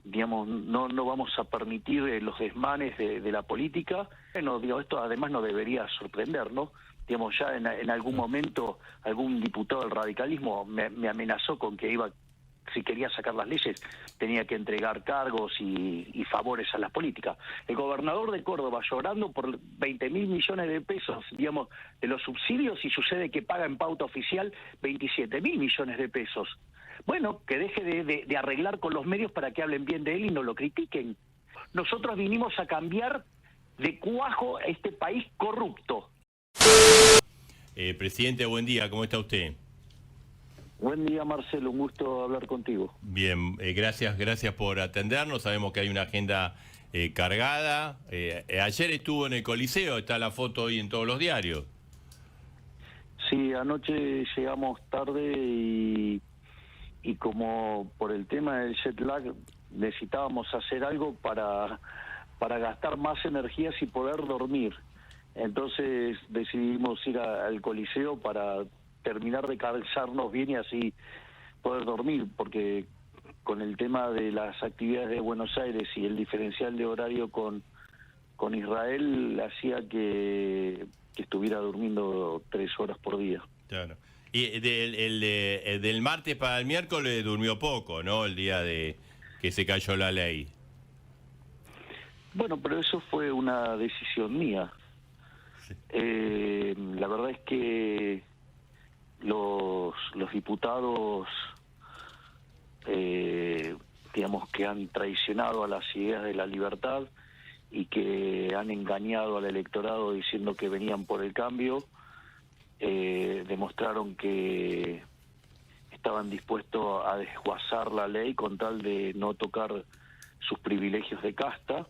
digamos, no vamos a permitir los desmanes de la política. Bueno, digo, esto además no debería sorprender, ¿no? Digamos, ya en algún momento algún diputado del radicalismo me amenazó con que si quería sacar las leyes, tenía que entregar cargos y favores a las políticas. El gobernador de Córdoba llorando por 20.000 millones de pesos, digamos, de los subsidios, y sucede que paga en pauta oficial 27.000 millones de pesos. Bueno, que deje de arreglar con los medios para que hablen bien de él y no lo critiquen. Nosotros vinimos a cambiar de cuajo este país corrupto. Presidente, buen día, ¿cómo está usted? Buen día, Marcelo, un gusto hablar contigo. Bien, gracias por atendernos. Sabemos que hay una agenda cargada. Ayer estuvo en el Coliseo, está la foto hoy en todos los diarios. Sí, anoche llegamos tarde y como por el tema del jet lag necesitábamos hacer algo para gastar más energías y poder dormir. Entonces decidimos ir al Coliseo para terminar de calzarnos bien y así poder dormir, porque con el tema de las actividades de Buenos Aires y el diferencial de horario con Israel hacía que estuviera durmiendo 3 horas por día. Claro. Y del martes para el miércoles durmió poco, ¿no? El día de que se cayó la ley. Bueno, pero eso fue una decisión mía. Sí. La verdad es que los diputados, digamos, que han traicionado a las ideas de la libertad y que han engañado al electorado diciendo que venían por el cambio, demostraron que estaban dispuestos a desguazar la ley con tal de no tocar sus privilegios de casta.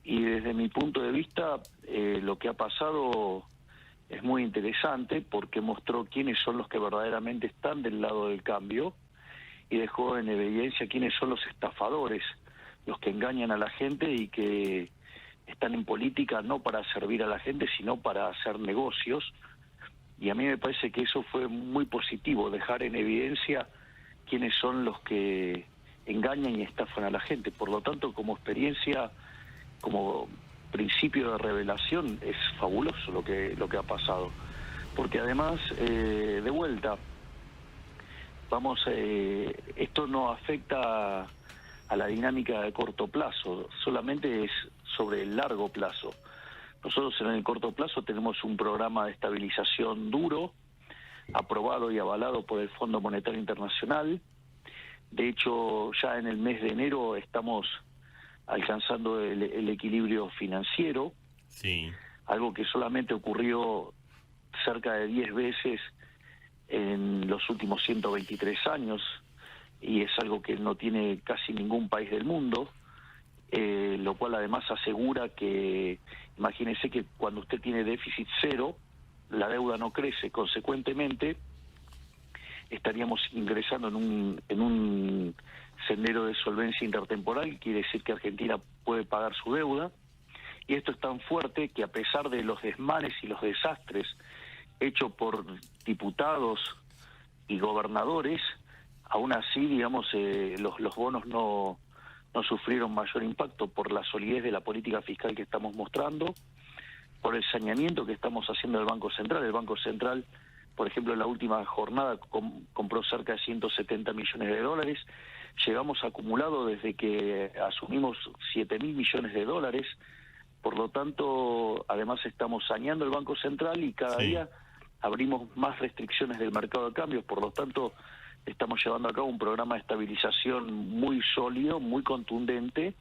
Y desde mi punto de vista, lo que ha pasado es muy interesante porque mostró quiénes son los que verdaderamente están del lado del cambio y dejó en evidencia quiénes son los estafadores, los que engañan a la gente y que están en política no para servir a la gente, sino para hacer negocios. Y a mí me parece que eso fue muy positivo, dejar en evidencia quiénes son los que engañan y estafan a la gente. Por lo tanto, como experiencia, como principio de revelación, es fabuloso lo que ha pasado, porque además, de vuelta, esto no afecta a la dinámica de corto plazo, solamente es sobre el largo plazo. Nosotros en el corto plazo tenemos un programa de estabilización duro, aprobado y avalado por el Fondo Monetario Internacional. De hecho, ya en el mes de enero estamos alcanzando el equilibrio financiero, Sí. algo que solamente ocurrió cerca de 10 veces en los últimos 123 años, y es algo que no tiene casi ningún país del mundo, lo cual además asegura que, imagínese que cuando usted tiene déficit cero, la deuda no crece, consecuentemente estaríamos ingresando en un sendero de solvencia intertemporal, quiere decir que Argentina puede pagar su deuda, y esto es tan fuerte que a pesar de los desmanes y los desastres hechos por diputados y gobernadores, aún así, digamos, los bonos no sufrieron mayor impacto por la solidez de la política fiscal que estamos mostrando, por el saneamiento que estamos haciendo del Banco Central. El Banco Central, por ejemplo, en la última jornada compró cerca de 170 millones de dólares. Llevamos acumulado desde que asumimos 7.000 millones de dólares. Por lo tanto, además estamos saneando el Banco Central y cada día abrimos más restricciones del mercado de cambios. Por lo tanto, estamos llevando a cabo un programa de estabilización muy sólido, muy contundente,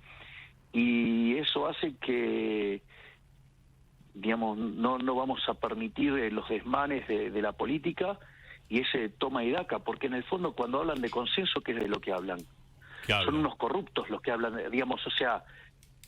y eso hace que, digamos, no vamos a permitir los desmanes de la política y ese toma y daca, porque en el fondo cuando hablan de consenso, ¿qué es de lo que hablan? Son unos corruptos los que hablan, digamos, o sea,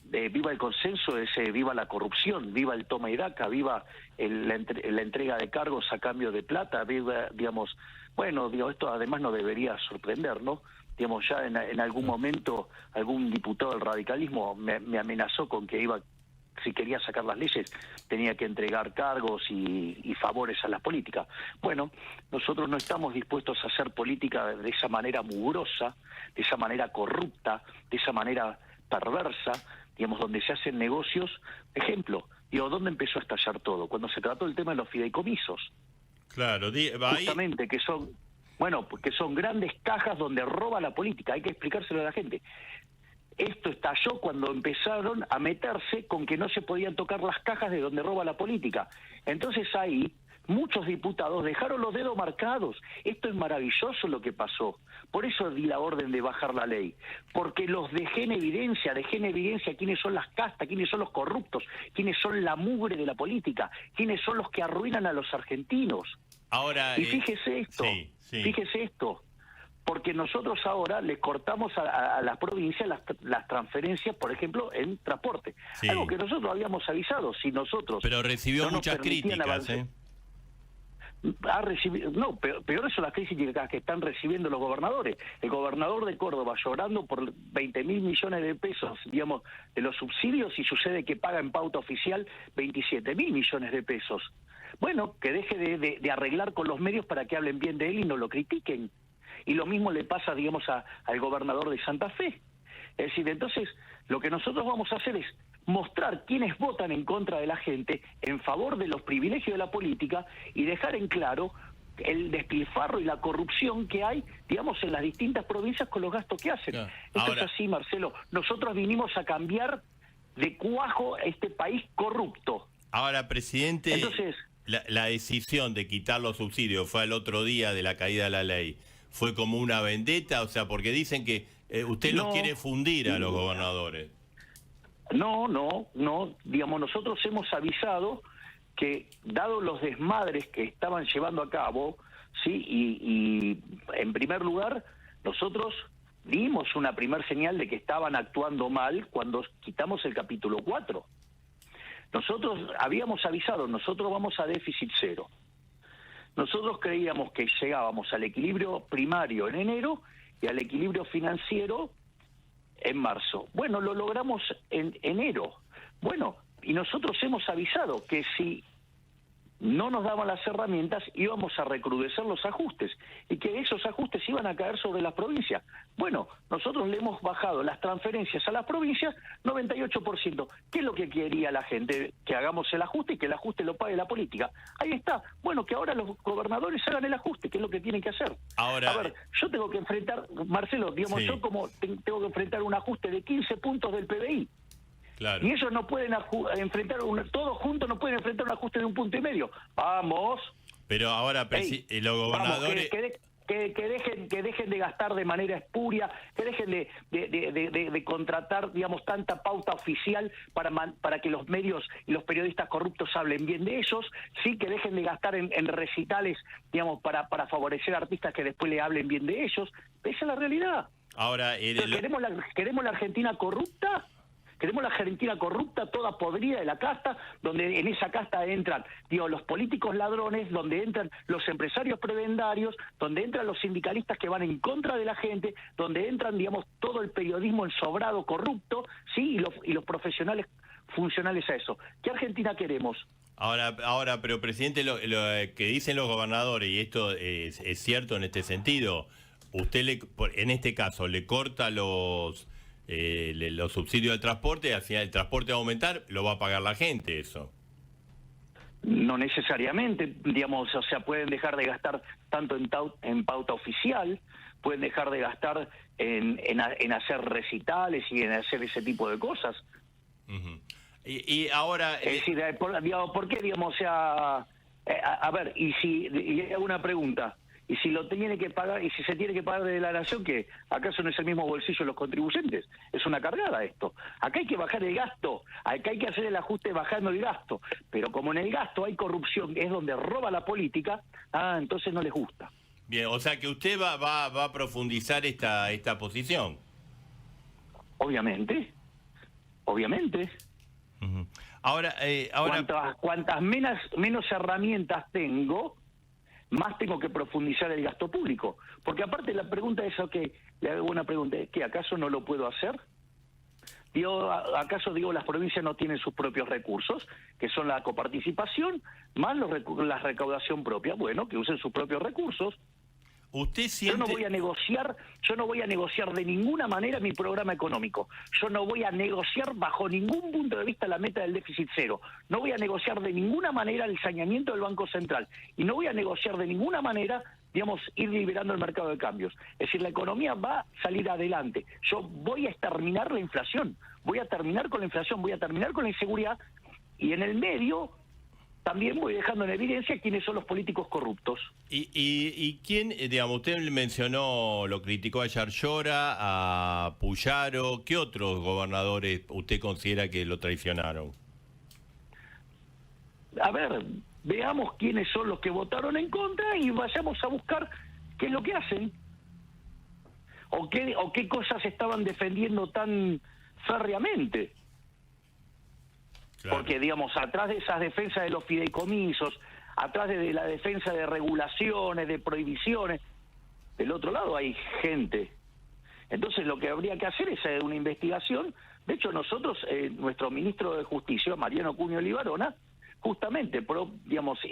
viva el consenso, viva la corrupción, viva el toma y daca, viva la entrega de cargos a cambio de plata, viva, digamos, bueno, digo, esto además no debería sorprender, ¿no? Digamos, ya en algún momento algún diputado del radicalismo me amenazó con que si quería sacar las leyes, tenía que entregar cargos y favores a la política. Bueno, nosotros no estamos dispuestos a hacer política de esa manera mugrosa, de esa manera corrupta, de esa manera perversa, digamos, donde se hacen negocios. Ejemplo, digo, ¿dónde empezó a estallar todo? Cuando se trató el tema de los fideicomisos. Claro, Justamente, que son, bueno, porque son grandes cajas donde roba la política, hay que explicárselo a la gente. Esto estalló cuando empezaron a meterse con que no se podían tocar las cajas de donde roba la política. Entonces ahí muchos diputados dejaron los dedos marcados. Esto es maravilloso lo que pasó. Por eso di la orden de bajar la ley. Porque los dejé en evidencia quiénes son las castas, quiénes son los corruptos, quiénes son la mugre de la política, quiénes son los que arruinan a los argentinos. Ahora, y fíjese esto, fíjese esto. Porque nosotros ahora le cortamos a las provincias las transferencias, por ejemplo, en transporte. Sí. Algo que nosotros habíamos avisado. Si nosotros pero recibió muchas críticas, Ha recibido, no, peor son las críticas que están recibiendo los gobernadores. El gobernador de Córdoba llorando por 20.000 millones de pesos, digamos, de los subsidios, y sucede que paga en pauta oficial 27.000 millones de pesos. Bueno, que deje de arreglar con los medios para que hablen bien de él y no lo critiquen. Y lo mismo le pasa, digamos, al gobernador de Santa Fe. Es decir, entonces, lo que nosotros vamos a hacer es mostrar quiénes votan en contra de la gente, en favor de los privilegios de la política, y dejar en claro el despilfarro y la corrupción que hay, digamos, en las distintas provincias con los gastos que hacen. Claro. Esto es así, Marcelo. Nosotros vinimos a cambiar de cuajo este país corrupto. Ahora, presidente, entonces, la decisión de quitar los subsidios fue al otro día de la caída de la ley. ¿Fue como una vendetta? O sea, porque dicen que usted los quiere fundir a los gobernadores. No. Digamos, nosotros hemos avisado que, dado los desmadres que estaban llevando a cabo, sí, y en primer lugar, nosotros dimos una primer señal de que estaban actuando mal cuando quitamos el capítulo 4. Nosotros habíamos avisado, nosotros vamos a déficit cero. Nosotros creíamos que llegábamos al equilibrio primario en enero y al equilibrio financiero en marzo. Bueno, lo logramos en enero. Bueno, y nosotros hemos avisado que si no nos daban las herramientas íbamos a recrudecer los ajustes y que esos ajustes iban a caer sobre las provincias. Bueno, nosotros le hemos bajado las transferencias a las provincias 98%. ¿Qué es lo que quería la gente? Que hagamos el ajuste y que el ajuste lo pague la política. Ahí está. Bueno, que ahora los gobernadores hagan el ajuste, que es lo que tienen que hacer. Ahora, a ver, yo tengo que enfrentar, Marcelo, digamos, sí, yo como tengo que enfrentar un ajuste de 15 puntos del PBI. Claro. Y ellos no pueden enfrentar, todos juntos no pueden enfrentar un ajuste de 1,5 puntos. Vamos. Pero ahora, los gobernadores... Vamos, que dejen de gastar de manera espuria, que dejen de contratar, digamos, tanta pauta oficial para que los medios y los periodistas corruptos hablen bien de ellos, sí, que dejen de gastar en recitales, digamos, para favorecer artistas que después le hablen bien de ellos. Esa es la realidad. Ahora, ¿Queremos la Argentina corrupta? Queremos la Argentina corrupta, toda podrida de la casta, donde en esa casta entran, los políticos ladrones, donde entran los empresarios prebendarios, donde entran los sindicalistas que van en contra de la gente, donde entran, digamos, todo el periodismo ensobrado, corrupto, sí, y los profesionales funcionales a eso. ¿Qué Argentina queremos? Ahora, pero presidente, lo que dicen los gobernadores, y esto es cierto en este sentido, usted en este caso le corta los subsidios del transporte, y al final el transporte va a aumentar, lo va a pagar la gente, eso. No necesariamente, digamos, o sea, pueden dejar de gastar tanto en pauta oficial, pueden dejar de gastar en hacer recitales y en hacer ese tipo de cosas. Uh-huh. Y ahora... Es decir, ¿por qué, digamos, o sea... a ver, y hago una pregunta... Y si lo tiene que pagar, y si se tiene que pagar de la nación, ¿qué? ¿Acaso no es el mismo bolsillo de los contribuyentes? Es una cargada esto. Acá hay que bajar el gasto, acá hay que hacer el ajuste bajando el gasto. Pero como en el gasto hay corrupción, es donde roba la política, entonces no les gusta. Bien, o sea que usted va a profundizar esta posición. Obviamente. Uh-huh. Ahora... Cuantas menos herramientas tengo, más tengo que profundizar el gasto público. Porque aparte la pregunta es, le hago una pregunta, ¿qué, acaso no lo puedo hacer? ¿Acaso las provincias no tienen sus propios recursos, que son la coparticipación, más la recaudación propia? Bueno, que usen sus propios recursos. ¿Usted siente... Yo no voy a negociar de ninguna manera mi programa económico. Yo no voy a negociar bajo ningún punto de vista la meta del déficit cero. No voy a negociar de ninguna manera el saneamiento del Banco Central. Y no voy a negociar de ninguna manera, ir liberando el mercado de cambios. Es decir, la economía va a salir adelante. Yo voy a exterminar la inflación. Voy a terminar con la inflación, voy a terminar con la inseguridad. Y en el medio... también voy dejando en evidencia quiénes son los políticos corruptos. ¿Y quién, usted mencionó, lo criticó a Yarlora, a Puyaro, ¿qué otros gobernadores usted considera que lo traicionaron? A ver, veamos quiénes son los que votaron en contra y vayamos a buscar qué es lo que hacen. O qué cosas estaban defendiendo tan férreamente. Claro. Porque, atrás de esas defensas de los fideicomisos, atrás de la defensa de regulaciones, de prohibiciones, del otro lado hay gente. Entonces lo que habría que hacer es una investigación. De hecho, nosotros, nuestro ministro de Justicia, Mariano Cunio Libarona, justamente,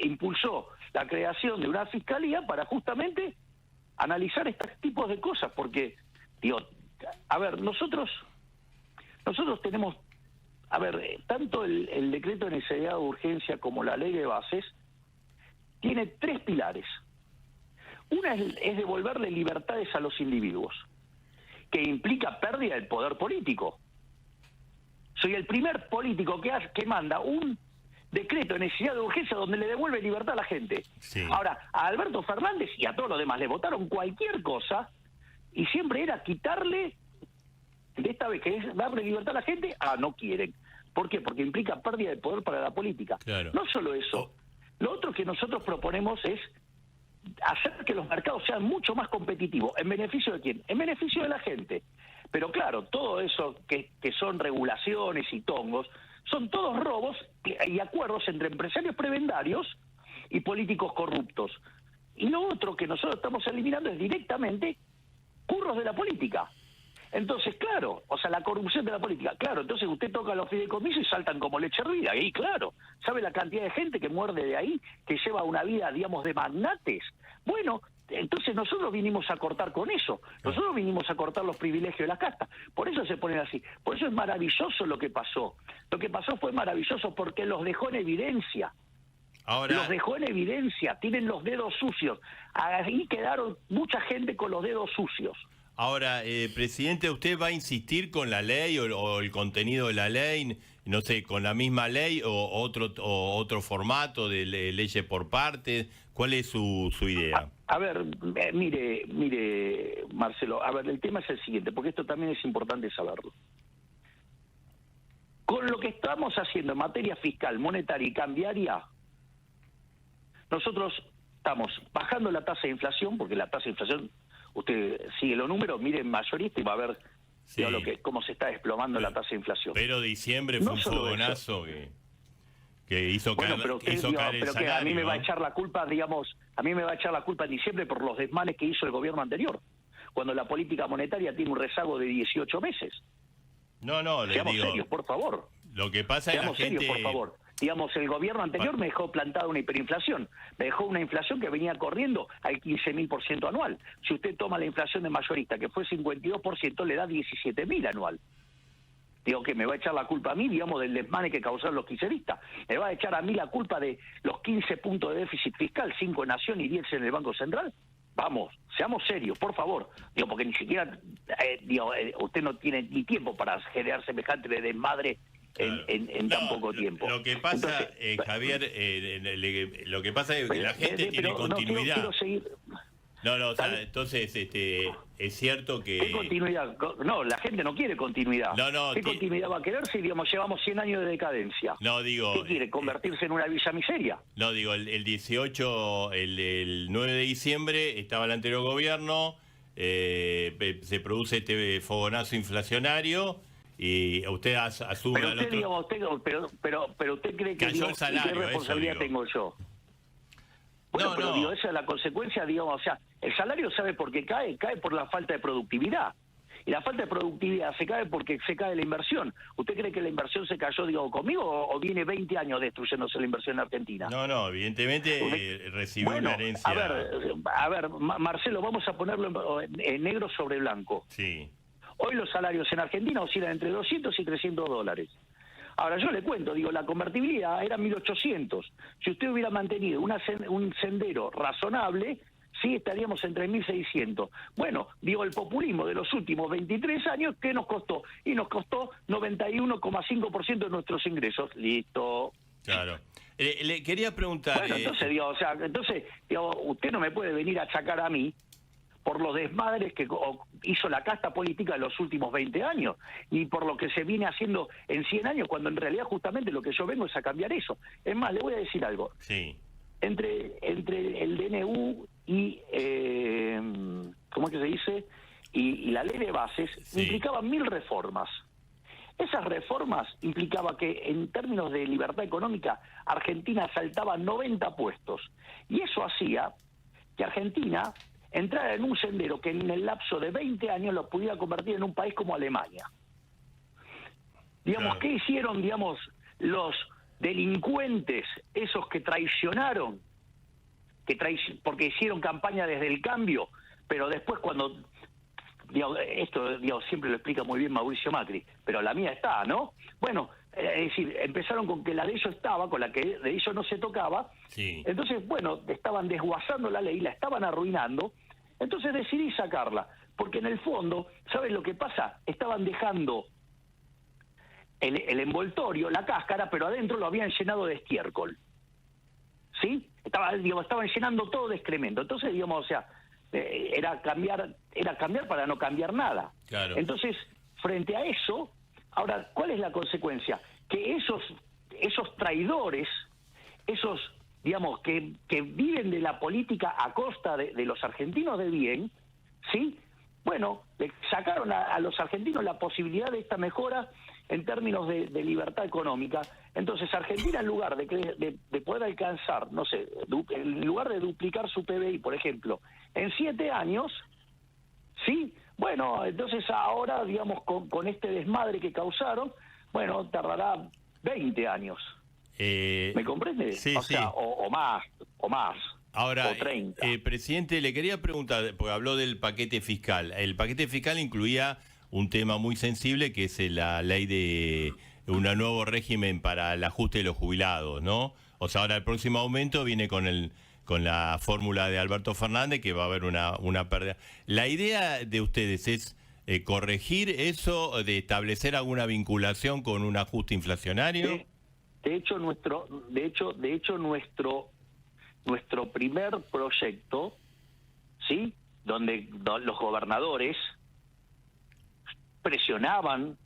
impulsó la creación de una fiscalía para justamente analizar estos tipos de cosas. Porque, nosotros tenemos... tanto el decreto de necesidad de urgencia como la ley de bases tiene 3 pilares. Una es devolverle libertades a los individuos, que implica pérdida del poder político. Soy el primer político que manda un decreto de necesidad de urgencia donde le devuelve libertad a la gente. Sí. Ahora, a Alberto Fernández y a todos los demás le votaron cualquier cosa y siempre era quitarle... de esta vez que es darle libertad a la gente, no quieren. ¿Por qué? Porque implica pérdida de poder para la política. Claro. No solo eso. Lo otro que nosotros proponemos es hacer que los mercados sean mucho más competitivos. ¿En beneficio de quién? En beneficio de la gente. Pero claro, todo eso que son regulaciones y tongos, son todos robos y acuerdos entre empresarios prebendarios y políticos corruptos. Y lo otro que nosotros estamos eliminando es directamente curros de la política. Entonces, claro, la corrupción de la política, claro, entonces usted toca los fideicomisos y saltan como leche hervida, y claro, ¿sabe la cantidad de gente que muerde de ahí, que lleva una vida, de magnates? Bueno, entonces nosotros vinimos a cortar con eso, nosotros vinimos a cortar los privilegios de la casta, por eso se ponen así, por eso es maravilloso lo que pasó fue maravilloso porque los dejó en evidencia. Ahora... los dejó en evidencia, tienen los dedos sucios, ahí quedaron mucha gente con los dedos sucios. Ahora, presidente, ¿usted va a insistir con la ley o el contenido de la ley, no sé, con la misma ley o otro formato de leyes por partes? ¿Cuál es su idea? A ver, mire, Marcelo, el tema es el siguiente, porque esto también es importante saberlo. Con lo que estamos haciendo en materia fiscal, monetaria y cambiaria, nosotros estamos bajando la tasa de inflación, porque la tasa de inflación... Usted sigue los números, mire mayorista y va a ver cómo se está desplomando la tasa de inflación. Pero diciembre fue un fogonazo que hizo caer el salario. A mí me va a echar la culpa, en diciembre por los desmanes que hizo el gobierno anterior, cuando la política monetaria tiene un rezago de 18 meses. Seamos serios, por favor. Lo que pasa es que la gente... serios, por favor. El gobierno anterior me dejó plantada una hiperinflación. Me dejó una inflación que venía corriendo al 15.000% anual. Si usted toma la inflación de mayorista, que fue 52%, le da 17.000 anual. Que me va a echar la culpa a mí, del desmane que causaron los kirchneristas. Me va a echar a mí la culpa de los 15 puntos de déficit fiscal, 5 en Nación y 10 en el Banco Central. Vamos, seamos serios, por favor. Porque ni siquiera, usted no tiene ni tiempo para generar semejante de desmadre en tan poco tiempo. Lo que pasa, Javier, lo que pasa es que la gente tiene continuidad. Quiero seguir. Entonces es cierto que... ¿Qué continuidad? No, la gente no quiere continuidad. ¿Qué continuidad va a querer si llevamos 100 años de decadencia? ¿Qué quiere? ¿Convertirse en una villa miseria? El 18, el 9 de diciembre estaba el anterior gobierno, se produce este fogonazo inflacionario. Y usted asume pero usted cree que cayó el salario, ¿qué responsabilidad tengo yo? Bueno, esa es la consecuencia, el salario, ¿sabe por qué cae? Cae por la falta de productividad. Y la falta de productividad se cae porque se cae la inversión. ¿Usted cree que la inversión se cayó, digo, conmigo o viene 20 años destruyéndose la inversión en Argentina? No, evidentemente recibió una herencia. A ver, Marcelo, vamos a ponerlo en negro sobre blanco. Sí. Hoy los salarios en Argentina oscilan entre 200 y 300 dólares. Ahora, yo le cuento, digo, la convertibilidad era 1.800. Si usted hubiera mantenido un sendero razonable, sí estaríamos en 3.600. Bueno, digo, el populismo de los últimos 23 años, ¿qué nos costó? Y nos costó 91,5% de nuestros ingresos. Listo. Claro. Le quería preguntar... Bueno, entonces, usted no me puede venir a achacar a mí por los desmadres que hizo la casta política en los últimos 20 años, ni por lo que se viene haciendo en 100 años, cuando en realidad justamente lo que yo vengo es a cambiar eso. Es más, le voy a decir algo. Sí. Entre el DNU y, ¿cómo es que se dice? Y la ley de bases, sí, implicaban 1000 reformas. Esas reformas implicaban que en términos de libertad económica, Argentina saltaba 90 puestos. Y eso hacía que Argentina entrara en un sendero que en el lapso de 20 años lo pudiera convertir en un país como Alemania. Digamos, claro. ¿Qué hicieron, digamos, los delincuentes, esos que traicionaron, porque hicieron campaña desde el cambio, pero después cuando, esto siempre lo explica muy bien Mauricio Macri, pero la mía está, ¿no? Bueno, es decir, empezaron con que la de ellos estaba, con la que de ellos no se tocaba, sí. Entonces, bueno, estaban desguazando la ley, la estaban arruinando, entonces decidí sacarla, porque en el fondo, ¿sabes lo que pasa? Estaban dejando el envoltorio, la cáscara, pero adentro lo habían llenado de estiércol, ¿sí? Estaban llenando todo de excremento, entonces, era cambiar para no cambiar nada. Claro. Entonces, frente a eso, ahora, ¿cuál es la consecuencia? Que esos traidores, esos, que viven de la política a costa de los argentinos de bien, ¿sí? Bueno, le sacaron a los argentinos la posibilidad de esta mejora en términos de libertad económica. Entonces, Argentina, en lugar de poder alcanzar, no sé, en lugar de duplicar su PBI, por ejemplo, en 7 años, ¿sí? Bueno, entonces ahora, con este desmadre que causaron, bueno, tardará 20 años. ¿Me comprende? Sí, o sea, o más. Ahora, o 30. Presidente, le quería preguntar, porque habló del paquete fiscal. El paquete fiscal incluía un tema muy sensible, que es la ley de un nuevo régimen para el ajuste de los jubilados, ¿no? O sea, ahora el próximo aumento viene con la fórmula de Alberto Fernández, que va a haber una pérdida. La idea de ustedes es corregir eso, de establecer alguna vinculación con un ajuste inflacionario. De hecho, nuestro primer proyecto, ¿sí? Donde los gobernadores presionaban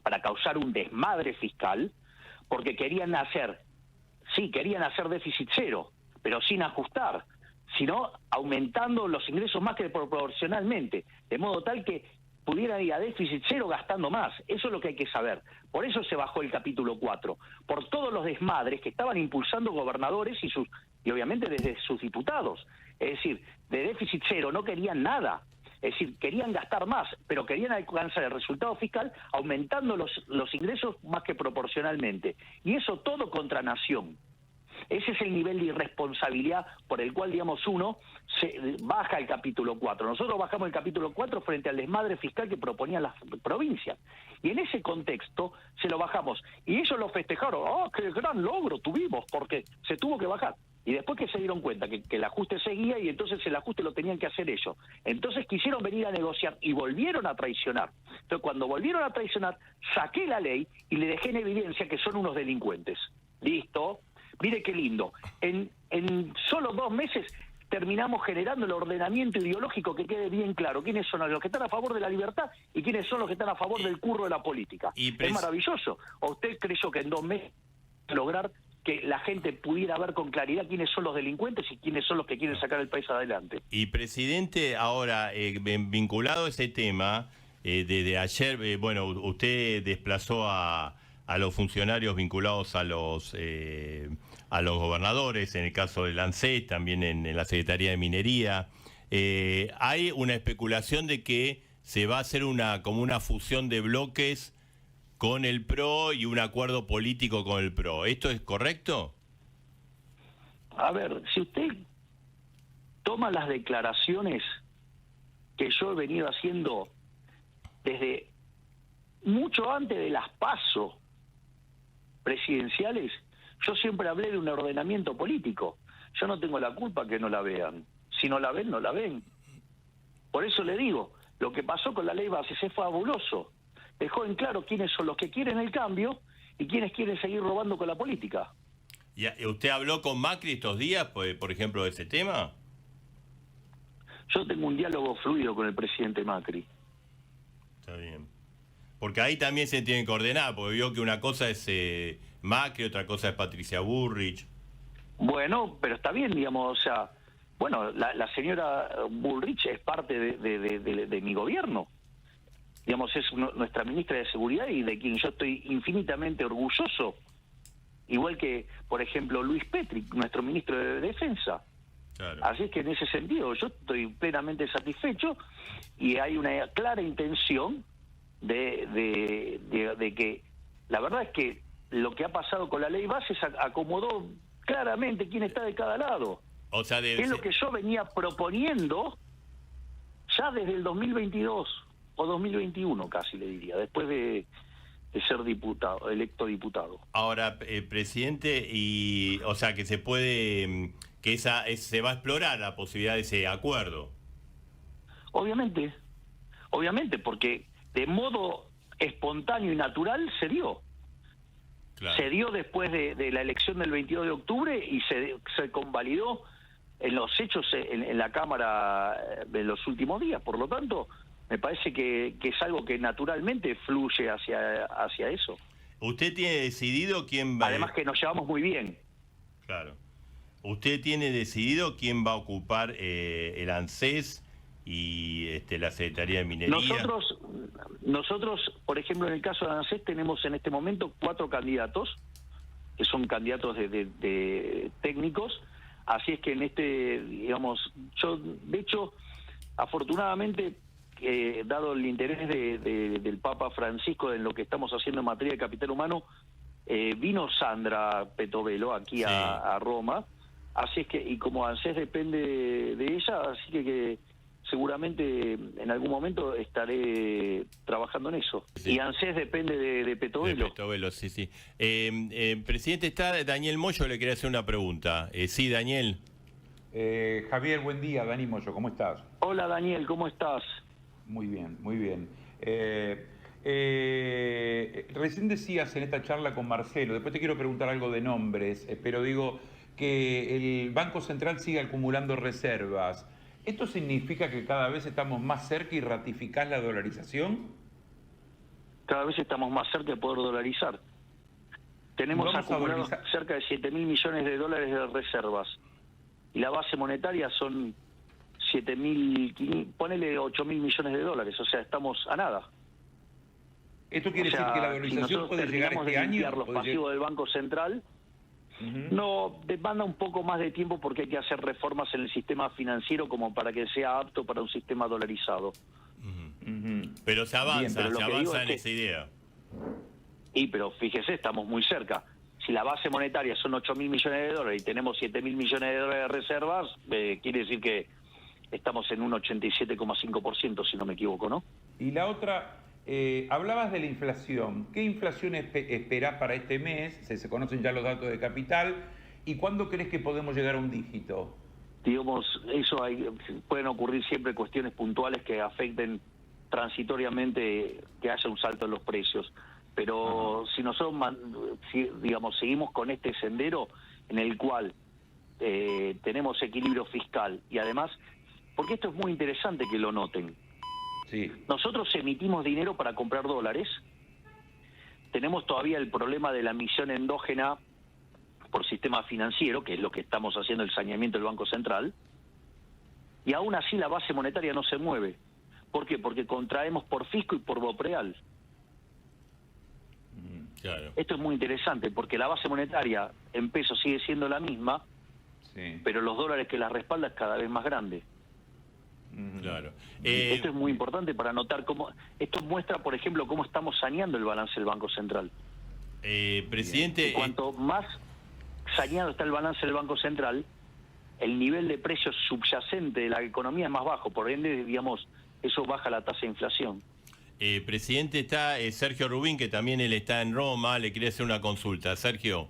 para causar un desmadre fiscal, porque querían hacer déficit cero, pero sin ajustar, sino aumentando los ingresos más que proporcionalmente, de modo tal que pudieran ir a déficit cero gastando más. Eso es lo que hay que saber. Por eso se bajó el capítulo 4, por todos los desmadres que estaban impulsando gobernadores y obviamente desde sus diputados. Es decir, de déficit cero no querían nada. Es decir, querían gastar más, pero querían alcanzar el resultado fiscal aumentando los ingresos más que proporcionalmente. Y eso todo contra nación. Ese es el nivel de irresponsabilidad por el cual, uno se baja el capítulo 4. Nosotros bajamos el capítulo 4 frente al desmadre fiscal que proponían las provincias. Y en ese contexto se lo bajamos. Y ellos lo festejaron. ¡Oh, qué gran logro tuvimos! Porque se tuvo que bajar. Y después que se dieron cuenta que el ajuste seguía y entonces el ajuste lo tenían que hacer ellos. Entonces quisieron venir a negociar y volvieron a traicionar. Entonces cuando volvieron a traicionar, saqué la ley y le dejé en evidencia que son unos delincuentes. ¿Listo? Mire qué lindo. En solo 2 meses terminamos generando el ordenamiento ideológico que quede bien claro quiénes son los que están a favor de la libertad y quiénes son los que están a favor del curro de la política. Es maravilloso. ¿O usted creyó que en 2 meses lograr que la gente pudiera ver con claridad quiénes son los delincuentes y quiénes son los que quieren sacar el país adelante? Y presidente, ahora, vinculado a ese tema, desde ayer, usted desplazó a los funcionarios vinculados a los gobernadores, en el caso del ANSES, también en la Secretaría de Minería. hay una especulación de que se va a hacer como una fusión de bloques con el PRO y un acuerdo político con el PRO. ¿Esto es correcto? A ver, si usted toma las declaraciones que yo he venido haciendo desde mucho antes de las PASO presidenciales, yo siempre hablé de un ordenamiento político. Yo no tengo la culpa que no la vean. Si no la ven, no la ven. Por eso le digo, lo que pasó con la ley base es fabuloso. Dejó en claro quiénes son los que quieren el cambio y quiénes quieren seguir robando con la política. ¿Y usted habló con Macri estos días, por ejemplo, de ese tema? Yo tengo un diálogo fluido con el presidente Macri. Está bien. Porque ahí también se tienen que ordenar, porque vio que una cosa es Macri, otra cosa es Patricia Bullrich. Bueno, pero está bien, digamos, o sea, bueno, la señora Bullrich es parte de mi gobierno. Digamos, es nuestra ministra de Seguridad y de quien yo estoy infinitamente orgulloso. Igual que, por ejemplo, Luis Petri, nuestro ministro de Defensa. Claro. Así es que en ese sentido yo estoy plenamente satisfecho y hay una clara intención de que la verdad es que lo que ha pasado con la ley base se acomodó claramente quién está de cada lado. O sea, es lo que yo venía proponiendo ya desde el 2022 o 2021 casi le diría, después de ser electo diputado. Ahora, presidente, y o sea que se puede, se va a explorar la posibilidad de ese acuerdo. Obviamente, porque de modo espontáneo y natural se dio. Claro. Se dio después de la elección del 22 de octubre y se convalidó en los hechos en la Cámara de los últimos días. Por lo tanto, me parece que es algo que naturalmente fluye hacia eso. ¿Usted tiene decidido quién va? Además que nos llevamos muy bien. Claro. ¿Usted tiene decidido quién va a ocupar el ANSES y la Secretaría de Minería? Nosotros, por ejemplo, en el caso de ANSES tenemos en este momento 4 candidatos, que son candidatos de técnicos, así es que digamos, yo, de hecho, afortunadamente, dado el interés del Papa Francisco en lo que estamos haciendo en materia de capital humano, vino Sandra Petovelo aquí a Roma, así es que, y como ANSES depende de ella, así que seguramente en algún momento estaré trabajando en eso. Sí. Y ANSES depende de Petovelo. De Petovelo, sí, sí. Presidente, está Daniel Moyo, le quería hacer una pregunta. Sí, Daniel. Javier, buen día. Dani Moyo, ¿cómo estás? Hola, Daniel, ¿cómo estás? Muy bien, muy bien. Recién decías en esta charla con Marcelo, después te quiero preguntar algo de nombres, pero digo que el Banco Central sigue acumulando reservas. ¿Esto significa que cada vez estamos más cerca y ratificás la dolarización? Cada vez estamos más cerca de poder dolarizar. Tenemos acumulados cerca de 7.000 millones de dólares de reservas. Y la base monetaria son 7.500, ponele 8.000 millones de dólares, o sea, estamos a nada. ¿Esto quiere decir que la dolarización puede llegar este año? Los pasivos del Banco Central, no, demanda un poco más de tiempo porque hay que hacer reformas en el sistema financiero como para que sea apto para un sistema dolarizado. Pero se avanza, en esa idea. Pero fíjese, estamos muy cerca. Si la base monetaria son 8.000 millones de dólares y tenemos 7.000 millones de dólares de reservas, quiere decir que estamos en un 87,5%, si no me equivoco, ¿no? Y la otra, hablabas de la inflación. ¿Qué inflación esperás para este mes? Se conocen ya los datos de capital. ¿Y cuándo crees que podemos llegar a un dígito? Digamos, pueden ocurrir siempre cuestiones puntuales que afecten transitoriamente que haya un salto en los precios. Pero si nosotros, digamos, seguimos con este sendero en el cual tenemos equilibrio fiscal y además, porque esto es muy interesante que lo noten. Sí. Nosotros emitimos dinero para comprar dólares, tenemos todavía el problema de la emisión endógena por sistema financiero, que es lo que estamos haciendo el saneamiento del Banco Central, y aún así la base monetaria no se mueve. ¿Por qué? Porque contraemos por fisco y por BOPREAL. Claro. Esto es muy interesante porque la base monetaria en pesos sigue siendo la misma, pero los dólares que la respaldan es cada vez más grande. Claro. Esto es muy importante para notar cómo... Esto muestra, por ejemplo, cómo estamos saneando el balance del Banco Central. Presidente... Y cuanto más saneado está el balance del Banco Central, el nivel de precios subyacente de la economía es más bajo, por ende, digamos, eso baja la tasa de inflación. Presidente, está Sergio Rubín, que también él está en Roma, le quería hacer una consulta. Sergio.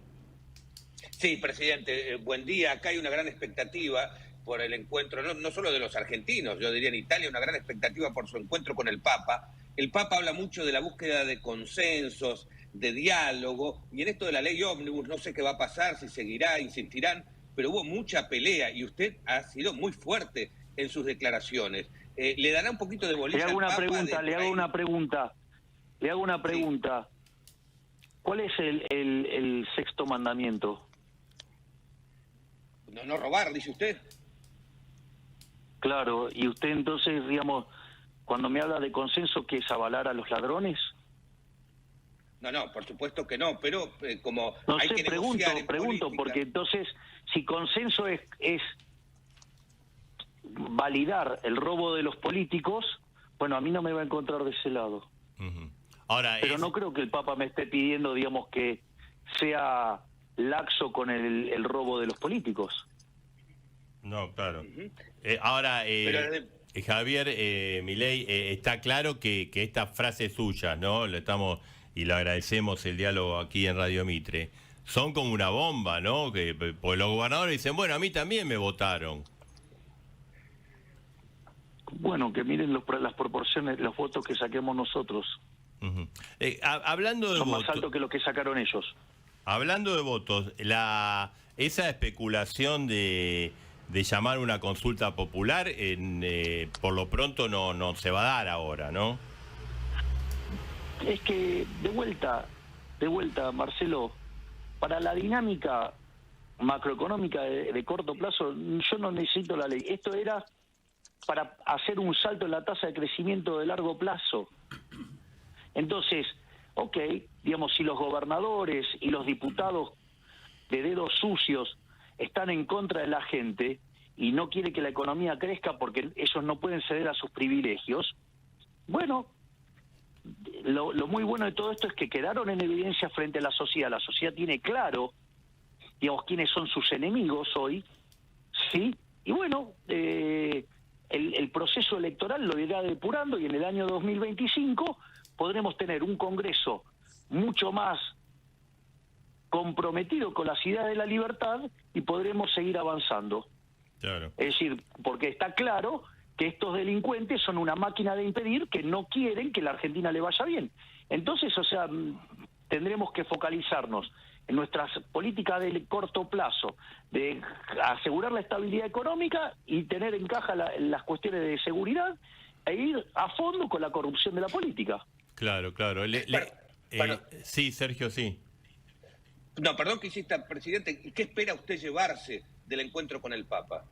Sí, presidente, buen día. Acá hay una gran expectativa por el encuentro, no solo de los argentinos, yo diría en Italia, una gran expectativa por su encuentro con el Papa. El Papa habla mucho de la búsqueda de consensos, de diálogo, y en esto de la ley ómnibus no sé qué va a pasar, si seguirá, insistirán, pero hubo mucha pelea y usted ha sido muy fuerte en sus declaraciones. ¿Le dará un poquito de bolilla al Papa? Le hago una pregunta. ¿Cuál es el sexto mandamiento? No robar, dice usted. Claro, y usted entonces, digamos, cuando me habla de consenso, ¿qué es avalar a los ladrones? No, por supuesto que no, pero como no hay sé, que negociar en pregunto, política. Porque entonces, si consenso es validar el robo de los políticos, bueno, a mí no me va a encontrar de ese lado. Ahora, pero no creo que el Papa me esté pidiendo, digamos, que sea laxo con el robo de los políticos. No, claro. Ahora, Javier Milei, está claro que esta frase suya, ¿no? Y le agradecemos el diálogo aquí en Radio Mitre, son como una bomba, ¿no? Pues los gobernadores dicen, bueno, a mí también me votaron. Bueno, que miren las proporciones, los votos que saquemos nosotros. Hablando de son votos, más altos que los que sacaron ellos. Hablando de votos, esa especulación de llamar una consulta popular, por lo pronto no se va a dar ahora, ¿no? Es que, de vuelta, Marcelo, para la dinámica macroeconómica de corto plazo, yo no necesito la ley. Esto era para hacer un salto en la tasa de crecimiento de largo plazo. Entonces, digamos, si los gobernadores y los diputados de dedos sucios están en contra de la gente y no quiere que la economía crezca porque ellos no pueden ceder a sus privilegios, bueno, lo muy bueno de todo esto es que quedaron en evidencia frente a la sociedad. La sociedad tiene claro, digamos, quiénes son sus enemigos hoy, ¿sí? Y bueno, el proceso electoral lo irá depurando y en el año 2025 podremos tener un Congreso mucho más comprometido con las ideas de la libertad y podremos seguir avanzando. Claro. Es decir, porque está claro que estos delincuentes son una máquina de impedir, que no quieren que la Argentina le vaya bien. Entonces, tendremos que focalizarnos en nuestras políticas de corto plazo, de asegurar la estabilidad económica y tener en caja las cuestiones de seguridad e ir a fondo con la corrupción de la política. Claro. Sí, Sergio, sí. No, perdón que insista, presidente. ¿Qué espera usted llevarse del encuentro con el Papa?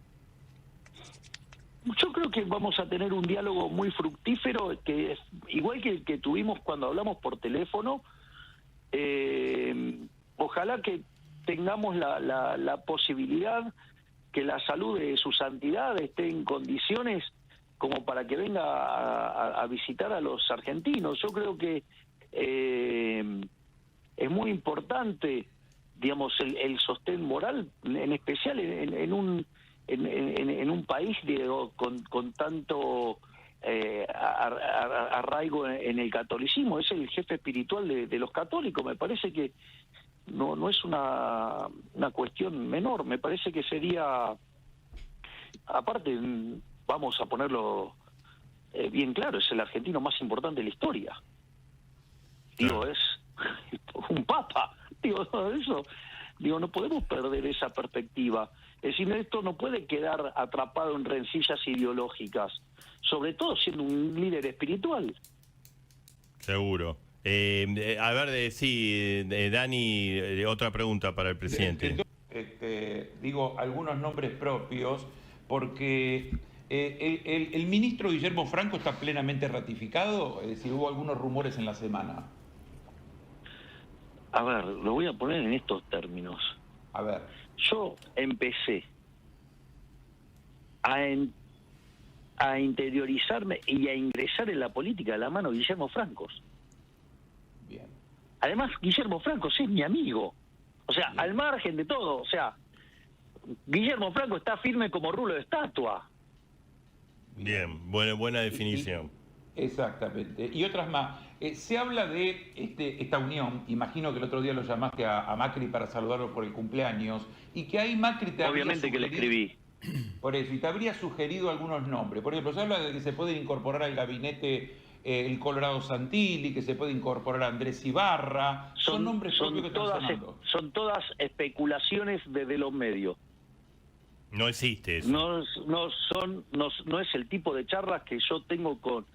Yo creo que vamos a tener un diálogo muy fructífero, que igual que el que tuvimos cuando hablamos por teléfono. Ojalá que tengamos la posibilidad que la salud de su santidad esté en condiciones como para que venga a visitar a los argentinos. Yo creo que es muy importante, digamos, el sostén moral, en especial en un país con tanto arraigo en el catolicismo. Es el jefe espiritual de los católicos. Me parece que no es una cuestión menor. Me parece que sería, aparte, vamos a ponerlo bien claro, es el argentino más importante de la historia. Digo, es un papa. No podemos perder esa perspectiva. Es decir, esto no puede quedar atrapado en rencillas ideológicas, sobre todo siendo un líder espiritual. Seguro. A ver, Dani, otra pregunta para el presidente. Digo algunos nombres propios, porque el ministro Guillermo Franco está plenamente ratificado, es decir, hubo algunos rumores en la semana. A ver, lo voy a poner en estos términos. A ver. Yo empecé a a interiorizarme y a ingresar en la política de la mano de Guillermo Francos. Bien. Además, Guillermo Francos es mi amigo. O sea, al margen de todo, o sea, Guillermo Franco está firme como rulo de estatua. Bien, buena definición. Exactamente. Y otras más. Se habla de esta unión, imagino que el otro día lo llamaste a Macri para saludarlo por el cumpleaños, y que ahí Macri te Obviamente que le escribí. Por eso, y te habría sugerido algunos nombres. Por ejemplo, se habla de que se puede incorporar al gabinete el Colorado Santilli, que se puede incorporar a Andrés Ibarra. Son nombres propios que están sonando. Son todas especulaciones desde los medios. No existe eso. No es el tipo de charlas que yo tengo con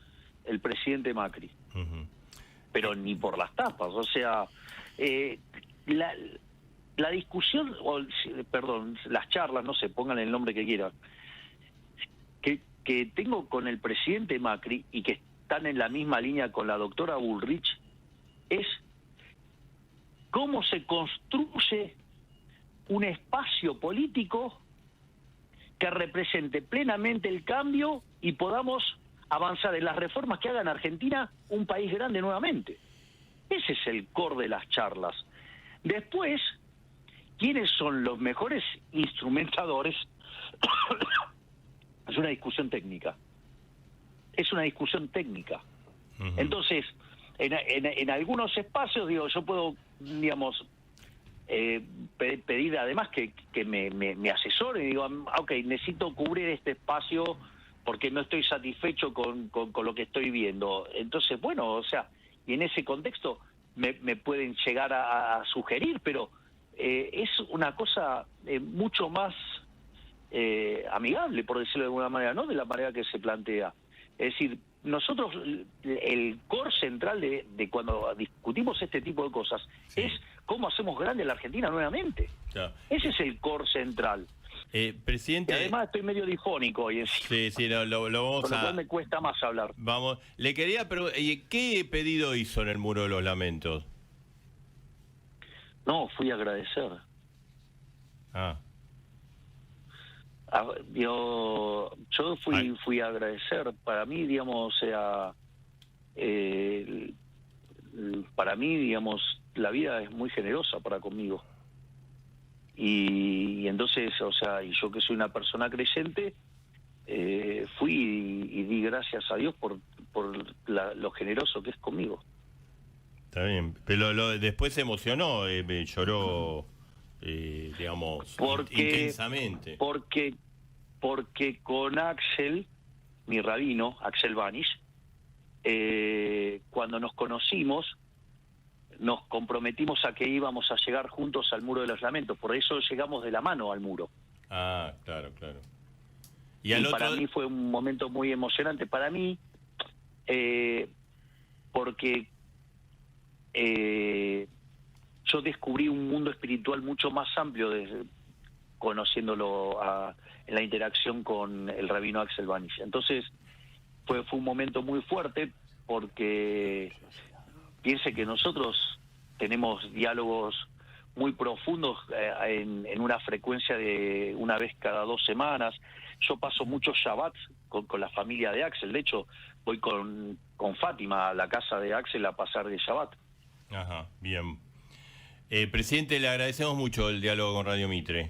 el presidente Macri. Pero ni por las tapas. O sea, la discusión, perdón, las charlas, no sé, pongan el nombre que quieran, que tengo con el presidente Macri y que están en la misma línea con la doctora Bullrich, es cómo se construye un espacio político que represente plenamente el cambio y podamos avanzar en las reformas que hagan Argentina un país grande nuevamente. Ese es el core de las charlas. Después, ¿quiénes son los mejores instrumentadores? Es una discusión técnica. Es una discusión técnica. Entonces, en algunos espacios, digo, yo puedo, digamos, pedir además que me asesoren y digo, ok, necesito cubrir este espacio porque no estoy satisfecho con lo que estoy viendo. Entonces, bueno, o sea, y en ese contexto me pueden llegar a sugerir, pero es una cosa mucho más amigable, por decirlo de alguna manera, no de la manera que se plantea. Es decir, nosotros, el core central de cuando discutimos este tipo de cosas es cómo hacemos grande la Argentina nuevamente. Claro. Ese es el core central. Presidente... Y además estoy medio difónico hoy encima. Sí, lo vamos por lo cual me cuesta más hablar. Vamos, le quería preguntar, ¿qué pedido hizo en el Muro de los Lamentos? No, fui a agradecer. Yo fui a agradecer. Para mí, digamos, o sea, para mí, digamos, la vida es muy generosa para conmigo. Y entonces, o sea, y yo que soy una persona creyente, fui y di gracias a Dios por lo generoso que es conmigo. Está bien, pero después se emocionó, lloró, digamos, intensamente. Porque con Axel, mi rabino, Axel Vanish, cuando nos conocimos, nos comprometimos a que íbamos a llegar juntos al Muro de los Lamentos. Por eso llegamos de la mano al muro. Ah, claro. Y para mí fue un momento muy emocionante. Para mí, porque yo descubrí un mundo espiritual mucho más amplio conociéndolo en la interacción con el rabino Axel Vanish. Entonces, fue un momento muy fuerte porque piense que nosotros tenemos diálogos muy profundos en una frecuencia de una vez cada 2 semanas. Yo paso muchos Shabbats con la familia de Axel. De hecho, voy con Fátima a la casa de Axel a pasar de Shabbat. Ajá, bien. Presidente, le agradecemos mucho el diálogo con Radio Mitre.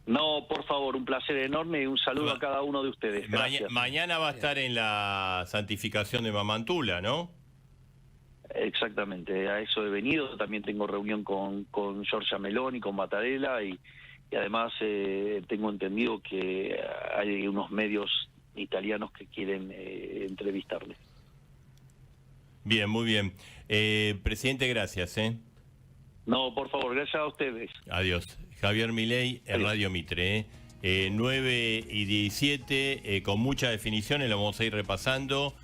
No, por favor, un placer enorme y un saludo a cada uno de ustedes. Gracias. Mañana va a estar en la santificación de Mamantula, ¿no? Exactamente, a eso he venido. También tengo reunión con Giorgia Meloni, con Mattarella y además tengo entendido que hay unos medios italianos que quieren entrevistarle. Bien, muy bien. Presidente, gracias. No, por favor, gracias a ustedes. Adiós. Javier Milei en Radio Mitre. 9:17, con muchas definiciones, lo vamos a ir repasando.